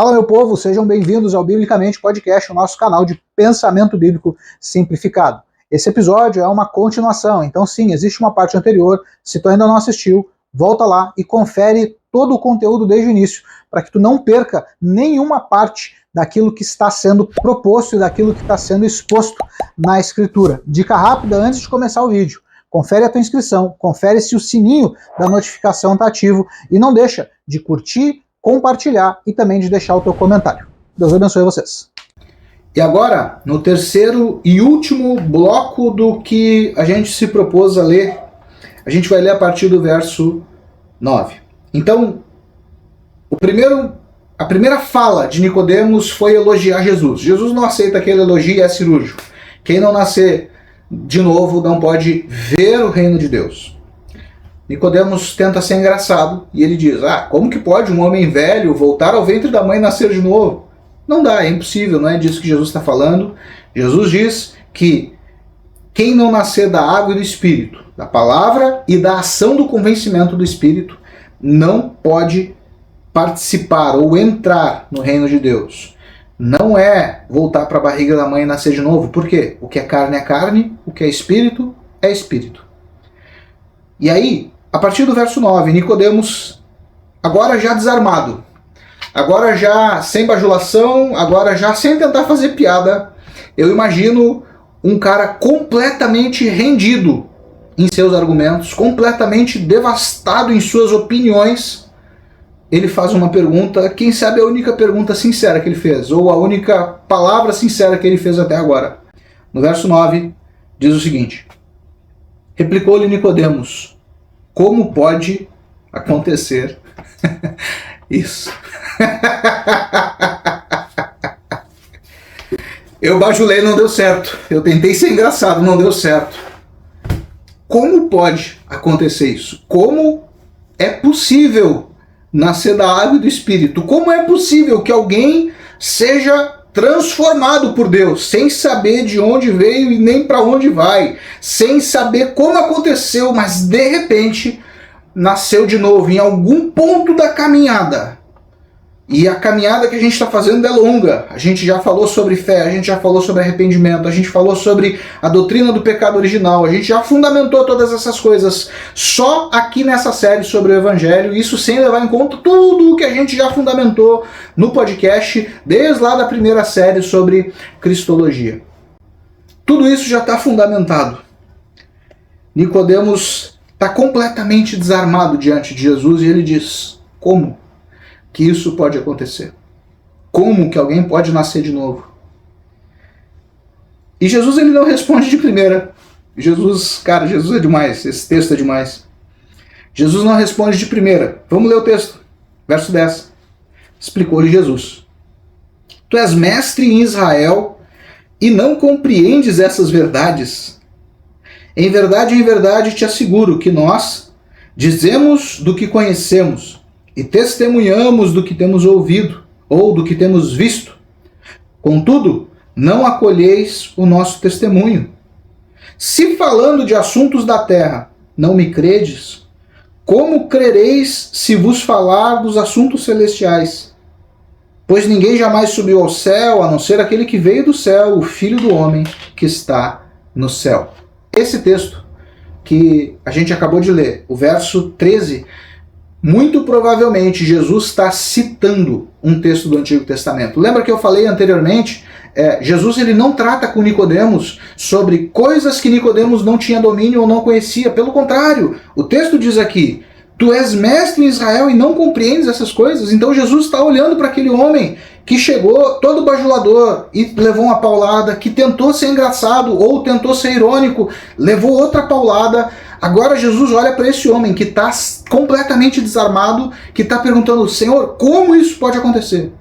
Fala, meu povo, sejam bem-vindos ao Biblicamente Podcast, o nosso canal de pensamento bíblico simplificado. Esse episódio é uma continuação, então sim, existe uma parte anterior. Se tu ainda não assistiu, volta lá e confere todo o conteúdo desde o início, para que tu não perca nenhuma parte daquilo que está sendo proposto e daquilo que está sendo exposto na Escritura. Dica rápida antes de começar o vídeo. Confere a tua inscrição, confere se o sininho da notificação está ativo e não deixa de curtir, compartilhar e também de deixar o teu comentário. Deus abençoe vocês. E agora, no terceiro e último bloco do que a gente se propôs a ler, a gente vai ler a partir do verso 9. Então, a primeira fala de Nicodemos foi elogiar Jesus. Jesus não aceita que ele elogie, é cirúrgico. Quem não nascer de novo não pode ver o reino de Deus. Nicodemos tenta ser engraçado e ele diz: como que pode um homem velho voltar ao ventre da mãe e nascer de novo? Não dá, é impossível, não é disso que Jesus está falando. Jesus diz que quem não nascer da água e do Espírito, da palavra e da ação do convencimento do Espírito, não pode participar ou entrar no reino de Deus. Não é voltar para a barriga da mãe e nascer de novo. Por quê? O que é carne, o que é espírito. E aí, a partir do verso 9, Nicodemos, agora já desarmado, agora já sem bajulação, agora já sem tentar fazer piada, eu imagino um cara completamente rendido em seus argumentos, completamente devastado em suas opiniões. Ele faz uma pergunta, quem sabe a única pergunta sincera que ele fez, ou a única palavra sincera que ele fez até agora. No verso 9, diz o seguinte: replicou-lhe Nicodemos: como pode acontecer isso? Eu bajulei, não deu certo. Eu tentei ser engraçado, não deu certo. Como pode acontecer isso? Como é possível nascer da água e do Espírito? Como é possível que alguém seja transformado por Deus, sem saber de onde veio e nem para onde vai, sem saber como aconteceu, mas de repente nasceu de novo em algum ponto da caminhada? E a caminhada que a gente está fazendo é longa. A gente já falou sobre fé, a gente já falou sobre arrependimento, a gente falou sobre a doutrina do pecado original, a gente já fundamentou todas essas coisas só aqui nessa série sobre o Evangelho, isso sem levar em conta tudo o que a gente já fundamentou no podcast, desde lá da primeira série sobre Cristologia. Tudo isso já está fundamentado. Nicodemos está completamente desarmado diante de Jesus e ele diz: como que isso pode acontecer? Como que alguém pode nascer de novo? E Jesus ele não responde de primeira. Jesus é demais, esse texto é demais. Jesus não responde de primeira. Vamos ler o texto, verso 10. Explicou-lhe Jesus: tu és mestre em Israel e não compreendes essas verdades? Em verdade te asseguro que nós dizemos do que conhecemos e testemunhamos do que temos ouvido ou do que temos visto. Contudo, não acolheis o nosso testemunho. Se falando de assuntos da terra não me credes, como crereis se vos falar dos assuntos celestiais? Pois ninguém jamais subiu ao céu, a não ser aquele que veio do céu, o Filho do Homem que está no céu. Esse texto que a gente acabou de ler, o verso 13, muito provavelmente Jesus está citando um texto do Antigo Testamento. Lembra que eu falei anteriormente? Jesus ele não trata com Nicodemos sobre coisas que Nicodemos não tinha domínio ou não conhecia. Pelo contrário, o texto diz aqui: tu és mestre em Israel e não compreendes essas coisas. Então Jesus está olhando para aquele homem que chegou todo bajulador e levou uma paulada, que tentou ser engraçado ou tentou ser irônico, levou outra paulada. Agora Jesus olha para esse homem que está completamente desarmado, que está perguntando: Senhor, como isso pode acontecer?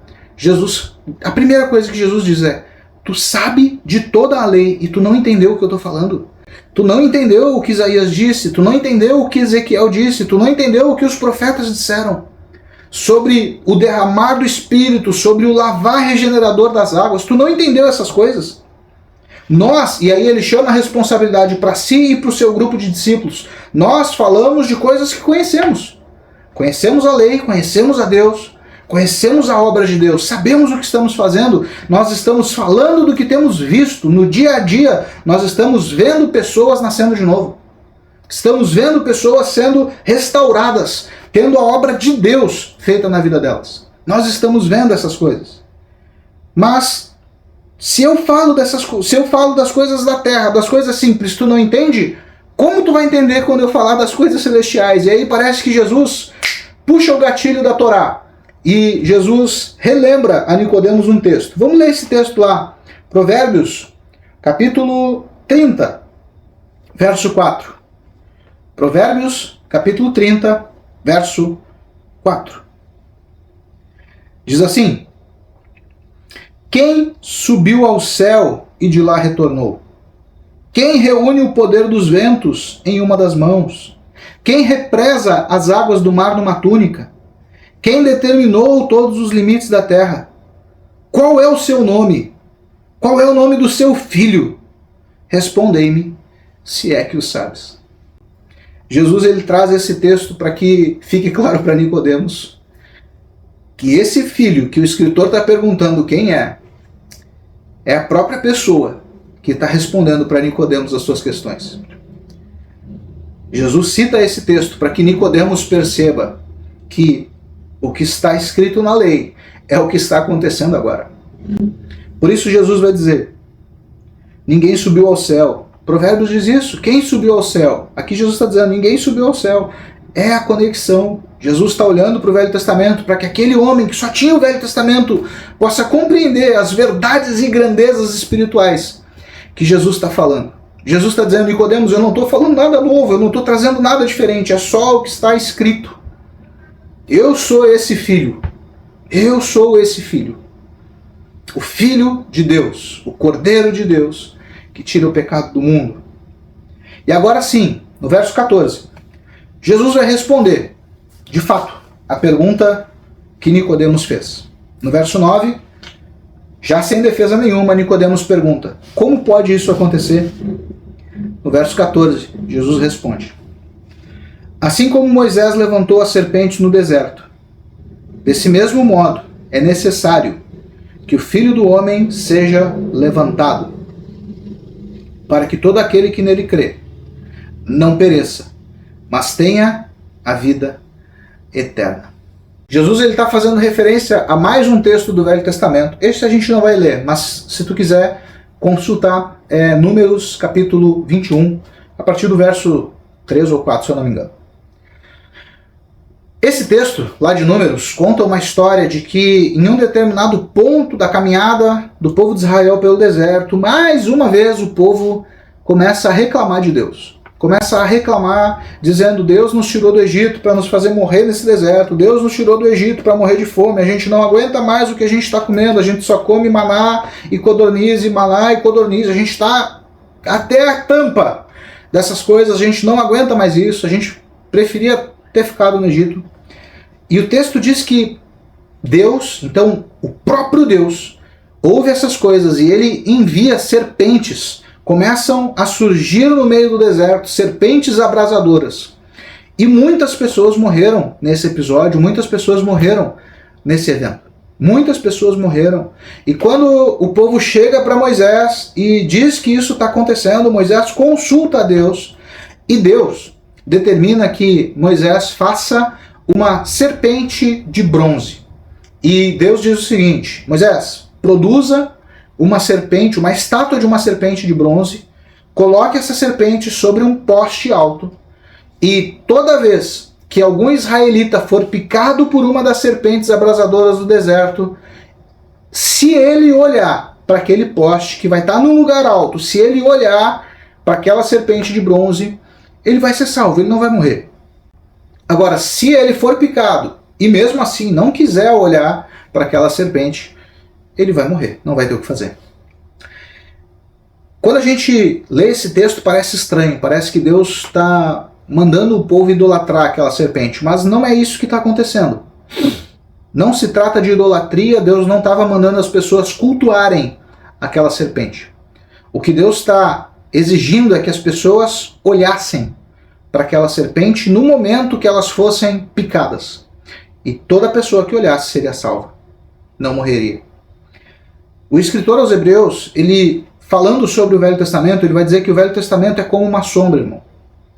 A primeira coisa que Jesus diz é: tu sabe de toda a lei e tu não entendeu o que eu estou falando? Tu não entendeu o que Isaías disse, tu não entendeu o que Ezequiel disse, tu não entendeu o que os profetas disseram sobre o derramar do Espírito, sobre o lavar regenerador das águas. Tu não entendeu essas coisas? E aí ele chama a responsabilidade para si e para o seu grupo de discípulos. Nós falamos de coisas que conhecemos. Conhecemos a lei, conhecemos a Deus, conhecemos a obra de Deus, sabemos o que estamos fazendo, nós estamos falando do que temos visto, no dia a dia nós estamos vendo pessoas nascendo de novo, estamos vendo pessoas sendo restauradas, tendo a obra de Deus feita na vida delas. Nós estamos vendo essas coisas. Mas se eu falo das coisas da terra, das coisas simples, tu não entende, como tu vai entender quando eu falar das coisas celestiais? E aí parece que Jesus puxa o gatilho da Torá. E Jesus relembra a Nicodemos um texto. Vamos ler esse texto lá. Provérbios, capítulo 30, verso 4. Provérbios, capítulo 30, verso 4. Diz assim: quem subiu ao céu e de lá retornou? Quem reúne o poder dos ventos em uma das mãos? Quem represa as águas do mar numa túnica? Quem determinou todos os limites da terra? Qual é o seu nome? Qual é o nome do seu filho? Respondei-me, se é que o sabes. Jesus ele traz esse texto para que fique claro para Nicodemos que esse filho que o escritor está perguntando quem é a própria pessoa que está respondendo para Nicodemos as suas questões. Jesus cita esse texto para que Nicodemos perceba que o que está escrito na lei é o que está acontecendo agora. Por isso Jesus vai dizer: ninguém subiu ao céu. Provérbios diz isso. Quem subiu ao céu? Aqui Jesus está dizendo: ninguém subiu ao céu. É a conexão. Jesus está olhando para o Velho Testamento para que aquele homem que só tinha o Velho Testamento possa compreender as verdades e grandezas espirituais que Jesus está falando. Jesus está dizendo: Nicodemos, eu não estou falando nada novo, eu não estou trazendo nada diferente, é só o que está escrito. Eu sou esse filho. Eu sou esse filho. O Filho de Deus, o Cordeiro de Deus, que tira o pecado do mundo. E agora sim, no verso 14, Jesus vai responder, de fato, a pergunta que Nicodemos fez. No verso 9, já sem defesa nenhuma, Nicodemos pergunta: como pode isso acontecer? No verso 14, Jesus responde: assim como Moisés levantou as serpentes no deserto, desse mesmo modo é necessário que o Filho do Homem seja levantado, para que todo aquele que nele crê não pereça, mas tenha a vida eterna. Jesus está fazendo referência a mais um texto do Velho Testamento. Esse a gente não vai ler, mas se tu quiser consultar Números capítulo 21, a partir do verso 3 ou 4, se eu não me engano. Esse texto, lá de Números, conta uma história de que em um determinado ponto da caminhada do povo de Israel pelo deserto, mais uma vez o povo começa a reclamar de Deus. Começa a reclamar, dizendo: Deus nos tirou do Egito para nos fazer morrer nesse deserto, Deus nos tirou do Egito para morrer de fome, a gente não aguenta mais o que a gente está comendo, a gente só come maná e codorniz, a gente está até a tampa dessas coisas, a gente não aguenta mais isso, a gente preferia ter ficado no Egito. E o texto diz que Deus, então o próprio Deus, ouve essas coisas e ele envia serpentes. Começam a surgir no meio do deserto serpentes abrasadoras. E muitas pessoas morreram nesse episódio, muitas pessoas morreram nesse evento. Muitas pessoas morreram. E quando o povo chega para Moisés e diz que isso está acontecendo, Moisés consulta a Deus e Deus determina que Moisés faça uma serpente de bronze. E Deus diz o seguinte: Moisés, produza uma serpente, uma estátua de uma serpente de bronze, coloque essa serpente sobre um poste alto, e toda vez que algum israelita for picado por uma das serpentes abrasadoras do deserto, se ele olhar para aquele poste que vai estar num lugar alto, se ele olhar para aquela serpente de bronze, ele vai ser salvo, ele não vai morrer. Agora, se ele for picado e mesmo assim não quiser olhar para aquela serpente, ele vai morrer, não vai ter o que fazer. Quando a gente lê esse texto parece estranho, parece que Deus está mandando o povo idolatrar aquela serpente, mas não é isso que está acontecendo. Não se trata de idolatria, Deus não estava mandando as pessoas cultuarem aquela serpente. O que Deus está exigindo é que as pessoas olhassem para aquela serpente no momento que elas fossem picadas. e toda pessoa que olhasse seria salva, não morreria. O escritor aos Hebreus, ele falando sobre o Velho Testamento, ele vai dizer que o Velho Testamento é como uma sombra, irmão.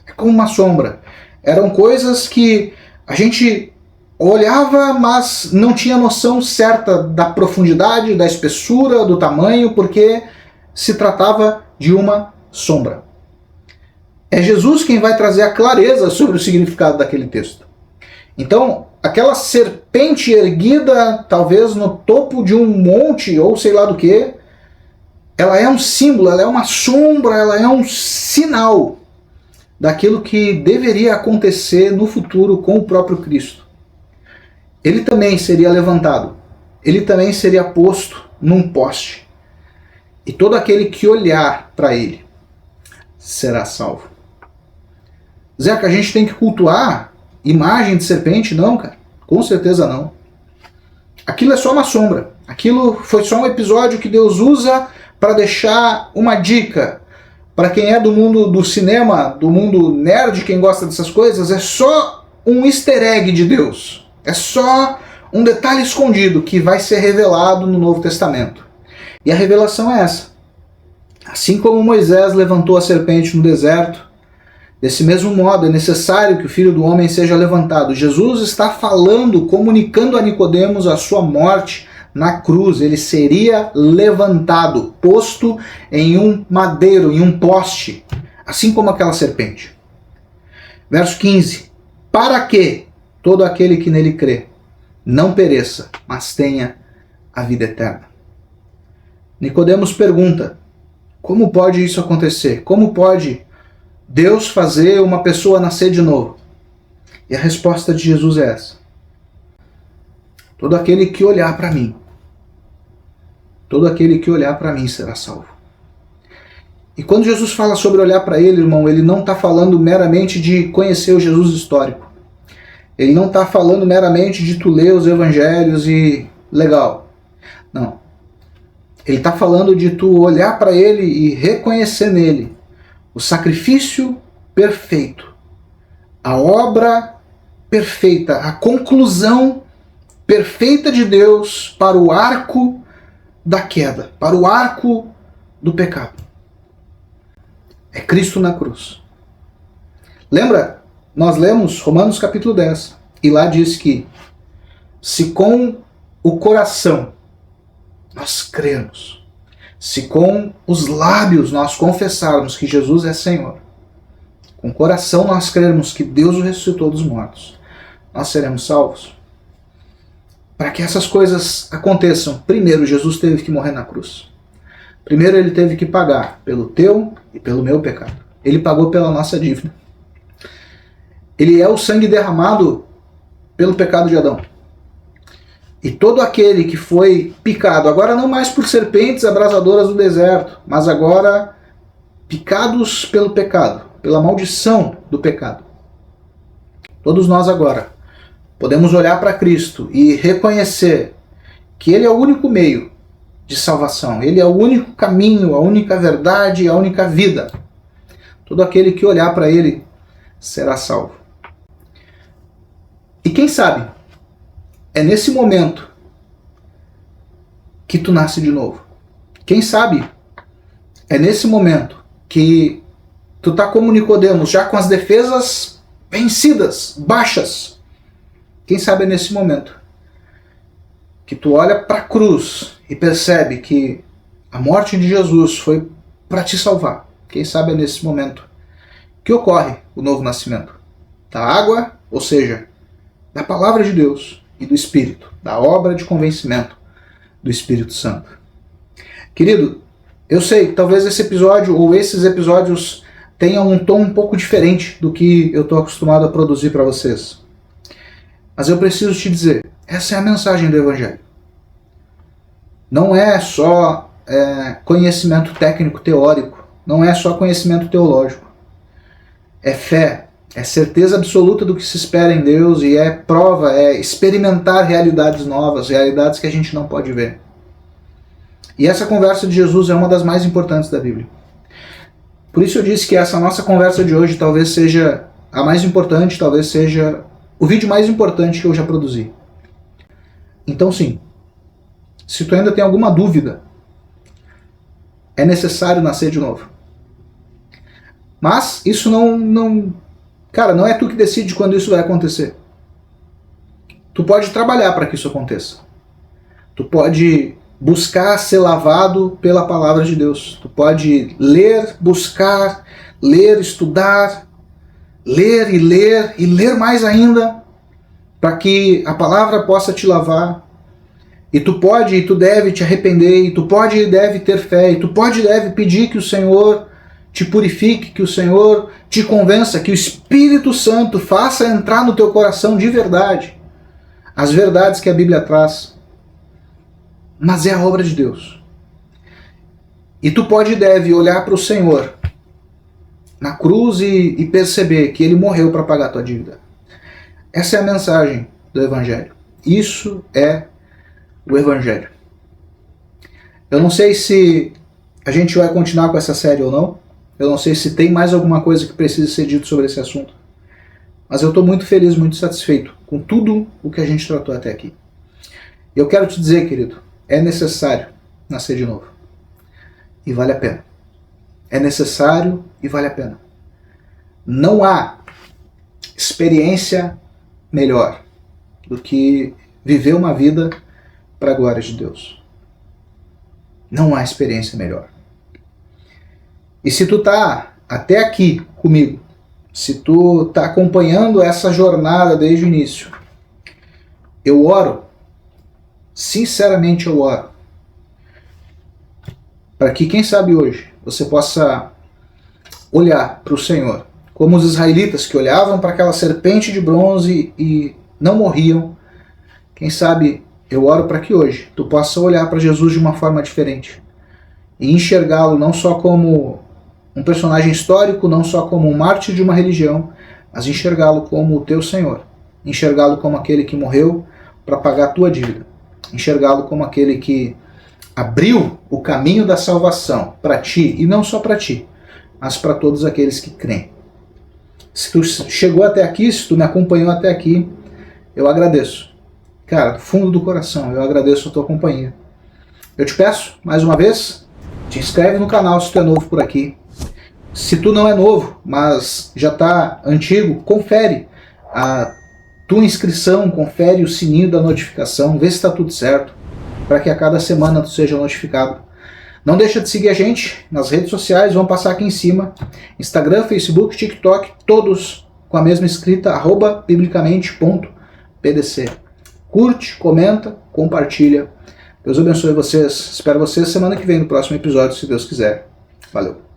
É como uma sombra. Eram coisas que a gente olhava, mas não tinha noção certa da profundidade, da espessura, do tamanho, porque se tratava de uma sombra. É Jesus quem vai trazer a clareza sobre o significado daquele texto. Então, aquela serpente erguida, talvez no topo de um monte, ou sei lá do que, ela é um símbolo, ela é uma sombra, ela é um sinal daquilo que deveria acontecer no futuro com o próprio Cristo. Ele também seria levantado, ele também seria posto num poste, e todo aquele que olhar para ele será salvo. Zeca, a gente tem que cultuar imagem de serpente? Não, cara, com certeza não. Aquilo é só uma sombra, aquilo foi só um episódio que Deus usa para deixar uma dica. Para quem é do mundo do cinema, do mundo nerd, quem gosta dessas coisas, é só um easter egg de Deus. É só um detalhe escondido que vai ser revelado no Novo Testamento. E a revelação é essa. Assim como Moisés levantou a serpente no deserto, desse mesmo modo é necessário que o Filho do Homem seja levantado. Jesus está falando, comunicando a Nicodemos a sua morte na cruz. Ele seria levantado, posto em um madeiro, em um poste, assim como aquela serpente. Verso 15. Para que todo aquele que nele crê não pereça, mas tenha a vida eterna. Nicodemos pergunta: como pode isso acontecer? Como pode Deus fazer uma pessoa nascer de novo? E a resposta de Jesus é essa: todo aquele que olhar para mim, todo aquele que olhar para mim será salvo. E quando Jesus fala sobre olhar para ele, irmão, ele não está falando meramente de conhecer o Jesus histórico. Ele não está falando meramente de tu ler os evangelhos e legal. Não. Ele está falando de tu olhar para ele e reconhecer nele o sacrifício perfeito, a obra perfeita, a conclusão perfeita de Deus para o arco da queda, para o arco do pecado. É Cristo na cruz. Lembra? Nós lemos Romanos capítulo 10, e lá diz que se com o coração nós crermos, se com os lábios nós confessarmos que Jesus é Senhor, com o coração nós crermos que Deus o ressuscitou dos mortos, nós seremos salvos. Para que essas coisas aconteçam, primeiro Jesus teve que morrer na cruz. Primeiro ele teve que pagar pelo teu e pelo meu pecado. Ele pagou pela nossa dívida. Ele é o sangue derramado pelo pecado de Adão. E todo aquele que foi picado, agora não mais por serpentes abrasadoras do deserto, mas agora picados pelo pecado, pela maldição do pecado. Todos nós agora podemos olhar para Cristo e reconhecer que Ele é o único meio de salvação. Ele é o único caminho, a única verdade, a única vida. Todo aquele que olhar para Ele será salvo. E quem sabe, é nesse momento que tu nasce de novo. Quem sabe, é nesse momento que tu tá como Nicodemos, já com as defesas vencidas, baixas. Quem sabe é nesse momento que tu olha para a cruz e percebe que a morte de Jesus foi para te salvar. Quem sabe é nesse momento que ocorre o novo nascimento da água, ou seja, da palavra de Deus e do Espírito, da obra de convencimento do Espírito Santo. Querido, eu sei, talvez esse episódio ou esses episódios tenham um tom um pouco diferente do que eu estou acostumado a produzir para vocês. Mas eu preciso te dizer, essa é a mensagem do Evangelho. Não é só conhecimento técnico teórico, não é só conhecimento teológico. É fé, é certeza absoluta do que se espera em Deus e é prova, é experimentar realidades novas, realidades que a gente não pode ver. E essa conversa de Jesus é uma das mais importantes da Bíblia. Por isso eu disse que essa nossa conversa de hoje talvez seja a mais importante, talvez seja o vídeo mais importante que eu já produzi. Então sim, se tu ainda tem alguma dúvida, é necessário nascer de novo. Mas isso cara, não é tu que decide quando isso vai acontecer. Tu pode trabalhar para que isso aconteça. Tu pode buscar ser lavado pela palavra de Deus. Tu pode ler, buscar, ler, estudar, ler e ler mais ainda, para que a palavra possa te lavar. E tu pode e tu deve te arrepender, e tu pode e deve ter fé, e tu pode e deve pedir que o Senhor te purifique, que o Senhor te convença, que o Espírito Santo faça entrar no teu coração de verdade as verdades que a Bíblia traz. Mas é a obra de Deus. E tu pode e deve olhar para o Senhor na cruz e perceber que Ele morreu para pagar a tua dívida. Essa é a mensagem do Evangelho. Isso é o Evangelho. Eu não sei se a gente vai continuar com essa série ou não. Eu não sei se tem mais alguma coisa que precisa ser dito sobre esse assunto. Mas eu estou muito feliz, muito satisfeito com tudo o que a gente tratou até aqui. E eu quero te dizer, querido, é necessário nascer de novo. E vale a pena. É necessário e vale a pena. Não há experiência melhor do que viver uma vida para a glória de Deus. Não há experiência melhor. E se tu tá até aqui comigo, se tu tá acompanhando essa jornada desde o início, eu oro, sinceramente eu oro, para que, quem sabe hoje, você possa olhar para o Senhor, como os israelitas que olhavam para aquela serpente de bronze e não morriam. Quem sabe eu oro para que hoje tu possa olhar para Jesus de uma forma diferente e enxergá-lo não só como um personagem histórico, não só como um mártir de uma religião, mas enxergá-lo como o teu Senhor, enxergá-lo como aquele que morreu para pagar a tua dívida, enxergá-lo como aquele que abriu o caminho da salvação para ti, e não só para ti, mas para todos aqueles que creem. Se tu chegou até aqui, se tu me acompanhou até aqui, eu agradeço. Cara, do fundo do coração, eu agradeço a tua companhia. Eu te peço, mais uma vez, te inscreve no canal se tu é novo por aqui. Se tu não é novo, mas já está antigo, confere a tua inscrição, confere o sininho da notificação, vê se está tudo certo, para que a cada semana tu seja notificado. Não deixa de seguir a gente nas redes sociais, vão passar aqui em cima, Instagram, Facebook, TikTok, todos com a mesma escrita, @biblicamente.pdc. Curte, comenta, compartilha. Deus abençoe vocês. Espero vocês semana que vem no próximo episódio, se Deus quiser. Valeu.